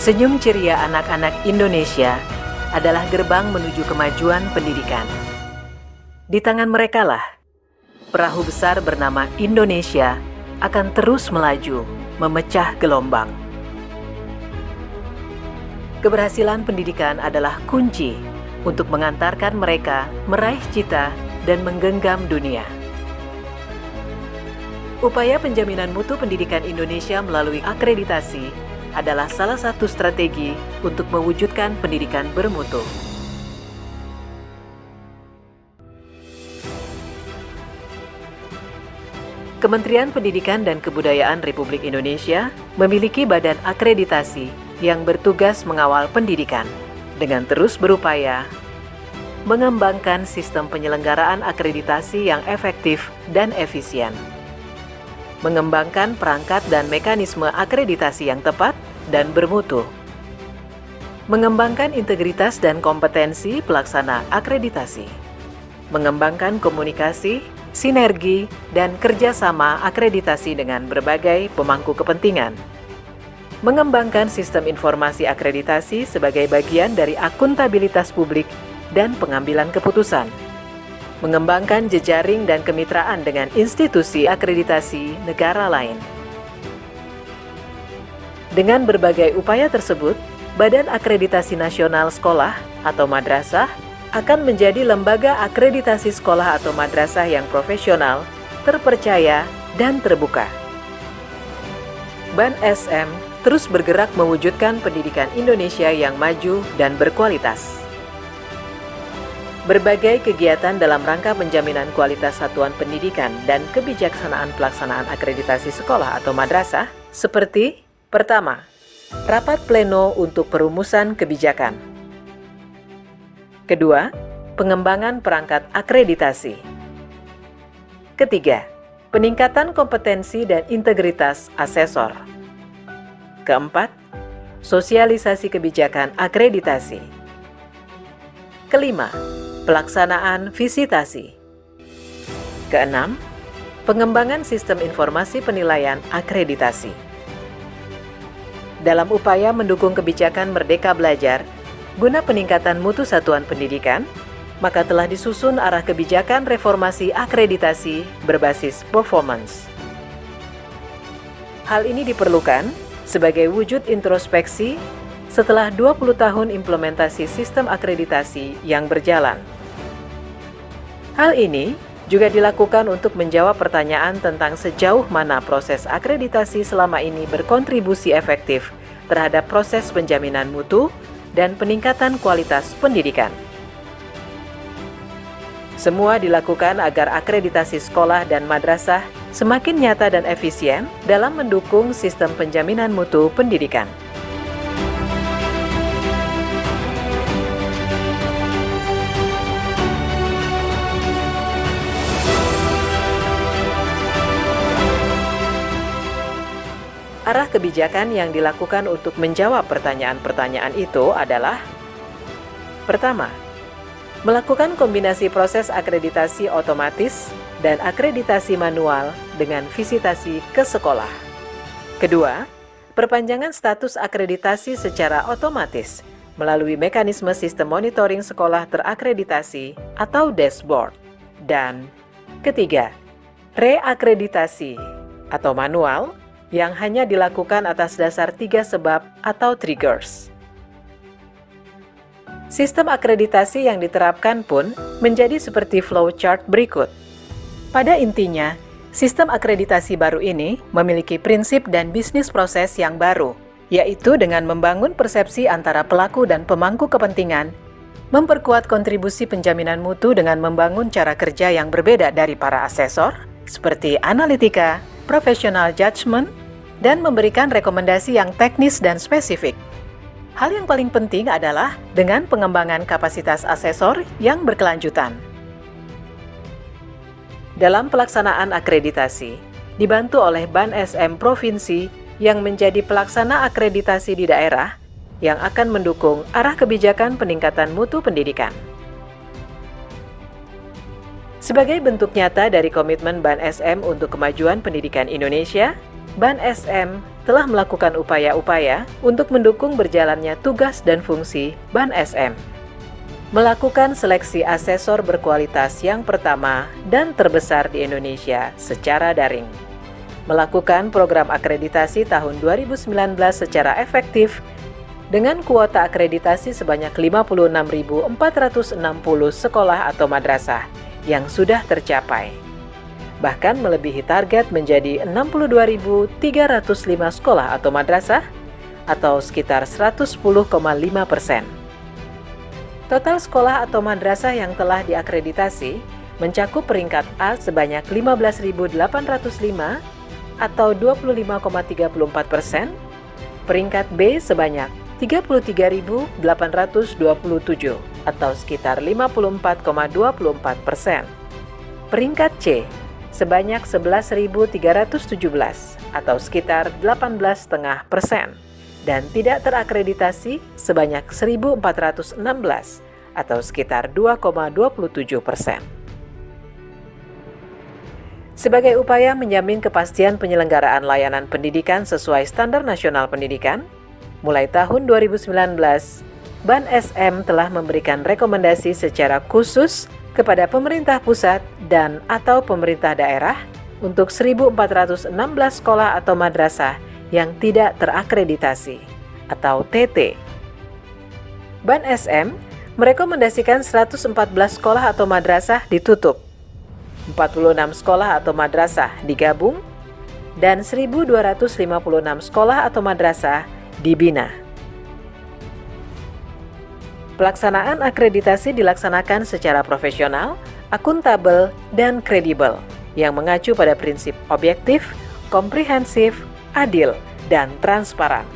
Senyum ceria anak-anak Indonesia adalah gerbang menuju kemajuan pendidikan. Di tangan merekalah, perahu besar bernama Indonesia akan terus melaju, memecah gelombang. Keberhasilan pendidikan adalah kunci untuk mengantarkan mereka meraih cita dan menggenggam dunia. Upaya penjaminan mutu pendidikan Indonesia melalui akreditasi adalah salah satu strategi untuk mewujudkan pendidikan bermutu. Kementerian Pendidikan dan Kebudayaan Republik Indonesia memiliki badan akreditasi yang bertugas mengawal pendidikan dengan terus berupaya mengembangkan sistem penyelenggaraan akreditasi yang efektif dan efisien, mengembangkan perangkat dan mekanisme akreditasi yang tepat dan bermutu, mengembangkan integritas dan kompetensi pelaksana akreditasi, mengembangkan komunikasi, sinergi, dan kerjasama akreditasi dengan berbagai pemangku kepentingan, mengembangkan sistem informasi akreditasi sebagai bagian dari akuntabilitas publik dan pengambilan keputusan, mengembangkan jejaring dan kemitraan dengan institusi akreditasi negara lain. Dengan berbagai upaya tersebut, Badan Akreditasi Nasional Sekolah atau Madrasah akan menjadi lembaga akreditasi sekolah atau madrasah yang profesional, terpercaya, dan terbuka. Ban SM terus bergerak mewujudkan pendidikan Indonesia yang maju dan berkualitas. Berbagai kegiatan dalam rangka penjaminan kualitas satuan pendidikan dan kebijaksanaan pelaksanaan akreditasi sekolah atau madrasah seperti: pertama, rapat pleno untuk perumusan kebijakan. Kedua, pengembangan perangkat akreditasi. Ketiga, peningkatan kompetensi dan integritas asesor. Keempat, sosialisasi kebijakan akreditasi. Kelima, pelaksanaan visitasi. Keenam, pengembangan sistem informasi penilaian akreditasi. Dalam upaya mendukung kebijakan Merdeka Belajar, guna peningkatan mutu satuan pendidikan, maka telah disusun arah kebijakan reformasi akreditasi berbasis performance. Hal ini diperlukan sebagai wujud introspeksi setelah 20 tahun implementasi sistem akreditasi yang berjalan. Hal ini juga dilakukan untuk menjawab pertanyaan tentang sejauh mana proses akreditasi selama ini berkontribusi efektif terhadap proses penjaminan mutu dan peningkatan kualitas pendidikan. Semua dilakukan agar akreditasi sekolah dan madrasah semakin nyata dan efisien dalam mendukung sistem penjaminan mutu pendidikan. Arah kebijakan yang dilakukan untuk menjawab pertanyaan-pertanyaan itu adalah: pertama, melakukan kombinasi proses akreditasi otomatis dan akreditasi manual dengan visitasi ke sekolah. Kedua, perpanjangan status akreditasi secara otomatis melalui mekanisme sistem monitoring sekolah terakreditasi atau dashboard. Dan ketiga, reakreditasi atau manual yang hanya dilakukan atas dasar 3 sebab atau triggers. Sistem akreditasi yang diterapkan pun menjadi seperti flowchart berikut. Pada intinya, sistem akreditasi baru ini memiliki prinsip dan bisnis proses yang baru, yaitu dengan membangun persepsi antara pelaku dan pemangku kepentingan, memperkuat kontribusi penjaminan mutu dengan membangun cara kerja yang berbeda dari para asesor, seperti analitika, professional judgment, dan memberikan rekomendasi yang teknis dan spesifik. Hal yang paling penting adalah dengan pengembangan kapasitas asesor yang berkelanjutan. Dalam pelaksanaan akreditasi, dibantu oleh Ban SM Provinsi yang menjadi pelaksana akreditasi di daerah yang akan mendukung arah kebijakan peningkatan mutu pendidikan. Sebagai bentuk nyata dari komitmen Ban SM untuk kemajuan pendidikan Indonesia, Ban SM telah melakukan upaya-upaya untuk mendukung berjalannya tugas dan fungsi BAN SM. Melakukan seleksi asesor berkualitas yang pertama dan terbesar di Indonesia secara daring. Melakukan program akreditasi tahun 2019 secara efektif dengan kuota akreditasi sebanyak 56.460 sekolah atau madrasah yang sudah tercapai. Bahkan melebihi target menjadi 62.305 sekolah atau madrasah atau sekitar 110,5%. Total sekolah atau madrasah yang telah diakreditasi mencakup peringkat A sebanyak 15.805 atau 25,34%, peringkat B sebanyak 33.827 atau sekitar 54,24%, peringkat C sebanyak 11.317 atau sekitar 18,5%, dan tidak terakreditasi sebanyak 1.416 atau sekitar 2,27%. Sebagai upaya menjamin kepastian penyelenggaraan layanan pendidikan sesuai standar nasional pendidikan, mulai tahun 2019, BAN SM telah memberikan rekomendasi secara khusus kepada pemerintah pusat dan atau pemerintah daerah untuk 1.416 sekolah atau madrasah yang tidak terakreditasi atau TT. BAN SM merekomendasikan 114 sekolah atau madrasah ditutup, 46 sekolah atau madrasah digabung, dan 1.256 sekolah atau madrasah dibina. Pelaksanaan akreditasi dilaksanakan secara profesional, akuntabel, dan kredibel yang mengacu pada prinsip objektif, komprehensif, adil, dan transparan.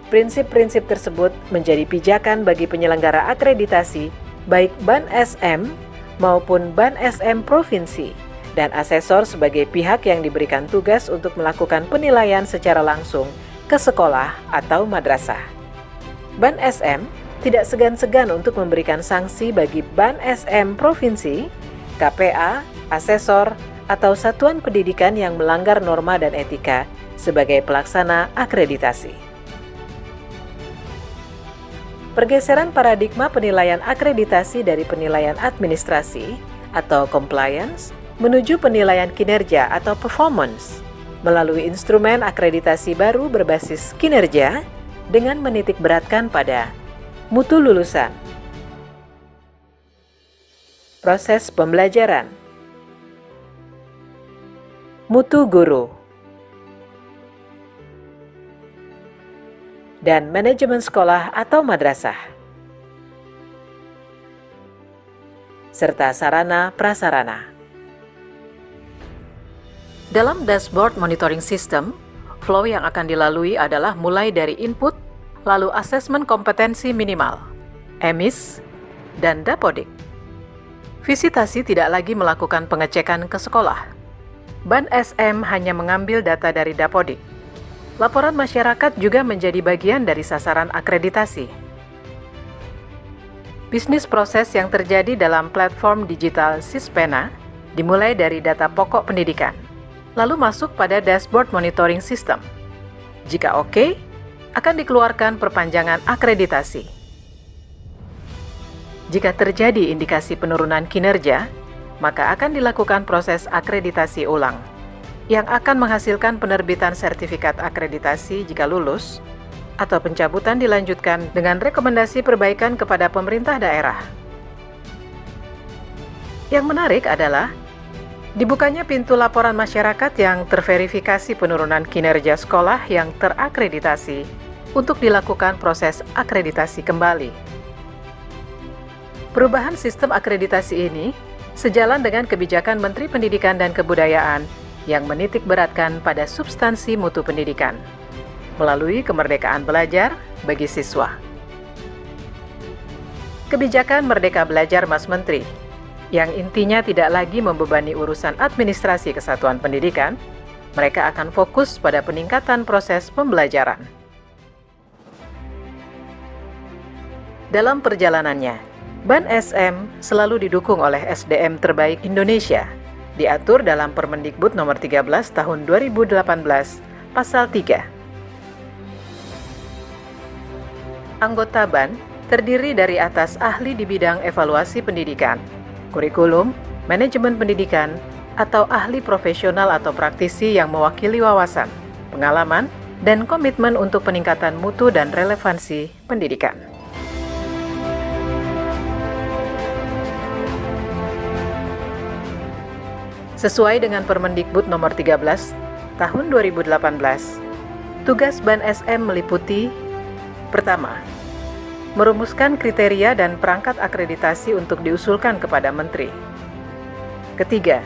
Prinsip-prinsip tersebut menjadi pijakan bagi penyelenggara akreditasi, baik BAN SM maupun BAN SM Provinsi, dan asesor sebagai pihak yang diberikan tugas untuk melakukan penilaian secara langsung ke sekolah atau madrasah. BAN SM tidak segan-segan untuk memberikan sanksi bagi BAN SM Provinsi, KPA, asesor, atau satuan pendidikan yang melanggar norma dan etika sebagai pelaksana akreditasi. Pergeseran paradigma penilaian akreditasi dari penilaian administrasi atau compliance menuju penilaian kinerja atau performance melalui instrumen akreditasi baru berbasis kinerja dengan menitikberatkan pada mutu lulusan, proses pembelajaran, mutu guru, dan manajemen sekolah atau madrasah, serta sarana prasarana. Dalam dashboard monitoring system, flow yang akan dilalui adalah mulai dari input, lalu asesmen kompetensi minimal, EMIS, dan Dapodik. Visitasi tidak lagi melakukan pengecekan ke sekolah. BAN SM hanya mengambil data dari Dapodik. Laporan masyarakat juga menjadi bagian dari sasaran akreditasi. Bisnis proses yang terjadi dalam platform digital Sispena dimulai dari data pokok pendidikan, lalu masuk pada dashboard monitoring system. Jika oke, akan dikeluarkan perpanjangan akreditasi. Jika terjadi indikasi penurunan kinerja, maka akan dilakukan proses akreditasi ulang, yang akan menghasilkan penerbitan sertifikat akreditasi jika lulus, atau pencabutan dilanjutkan dengan rekomendasi perbaikan kepada pemerintah daerah. Yang menarik adalah dibukanya pintu laporan masyarakat yang terverifikasi penurunan kinerja sekolah yang terakreditasi untuk dilakukan proses akreditasi kembali. Perubahan sistem akreditasi ini sejalan dengan kebijakan Menteri Pendidikan dan Kebudayaan yang menitikberatkan pada substansi mutu pendidikan melalui kemerdekaan belajar bagi siswa. Kebijakan Merdeka Belajar Mas Menteri yang intinya tidak lagi membebani urusan administrasi kesatuan pendidikan, mereka akan fokus pada peningkatan proses pembelajaran. Dalam perjalanannya, BAN SM selalu didukung oleh SDM terbaik Indonesia, diatur dalam Permendikbud nomor 13 tahun 2018 Pasal 3. Anggota BAN terdiri dari atas ahli di bidang evaluasi pendidikan, kurikulum, manajemen pendidikan, atau ahli profesional atau praktisi yang mewakili wawasan, pengalaman, dan komitmen untuk peningkatan mutu dan relevansi pendidikan. Sesuai dengan Permendikbud Nomor 13 Tahun 2018, tugas BAN SM meliputi: pertama, merumuskan kriteria dan perangkat akreditasi untuk diusulkan kepada Menteri. Ketiga,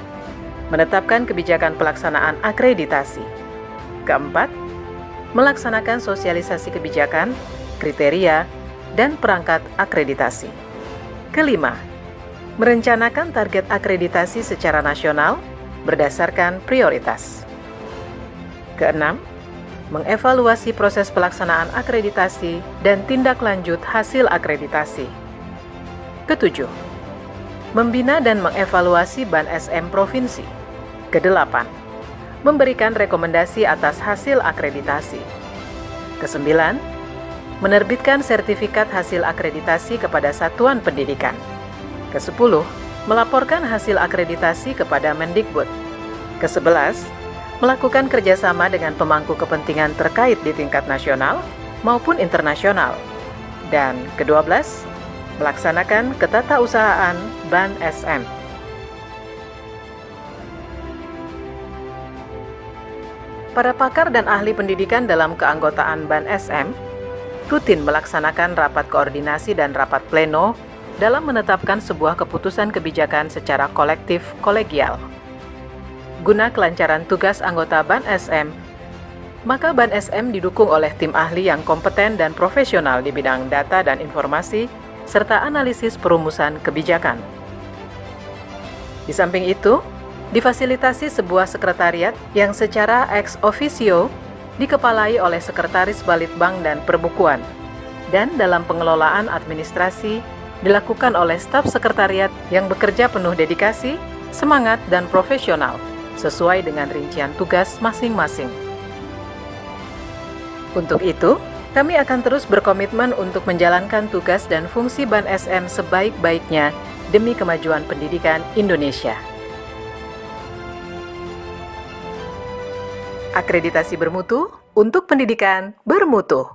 menetapkan kebijakan pelaksanaan akreditasi. Keempat, melaksanakan sosialisasi kebijakan, kriteria, dan perangkat akreditasi. Kelima, merencanakan target akreditasi secara nasional berdasarkan prioritas. Keenam, mengevaluasi proses pelaksanaan akreditasi dan tindak lanjut hasil akreditasi. Ketujuh, membina dan mengevaluasi BAN SM Provinsi. Kedelapan, memberikan rekomendasi atas hasil akreditasi. Kesembilan, menerbitkan sertifikat hasil akreditasi kepada satuan pendidikan. Kesepuluh, melaporkan hasil akreditasi kepada Mendikbud. Kesebelas, melakukan kerjasama dengan pemangku kepentingan terkait di tingkat nasional maupun internasional. Dan ke-12, melaksanakan ketatausahaan BAN SM. Para pakar dan ahli pendidikan dalam keanggotaan BAN SM rutin melaksanakan rapat koordinasi dan rapat pleno dalam menetapkan sebuah keputusan kebijakan secara kolektif kolegial. Guna kelancaran tugas anggota BAN SM, maka BAN SM didukung oleh tim ahli yang kompeten dan profesional di bidang data dan informasi, serta analisis perumusan kebijakan. Di samping itu, difasilitasi sebuah sekretariat yang secara ex officio dikepalai oleh Sekretaris Balitbank dan Perbukuan, dan dalam pengelolaan administrasi dilakukan oleh staf sekretariat yang bekerja penuh dedikasi, semangat, dan profesional, sesuai dengan rincian tugas masing-masing. Untuk itu, kami akan terus berkomitmen untuk menjalankan tugas dan fungsi BAN SM sebaik-baiknya demi kemajuan pendidikan Indonesia. Akreditasi bermutu untuk pendidikan bermutu.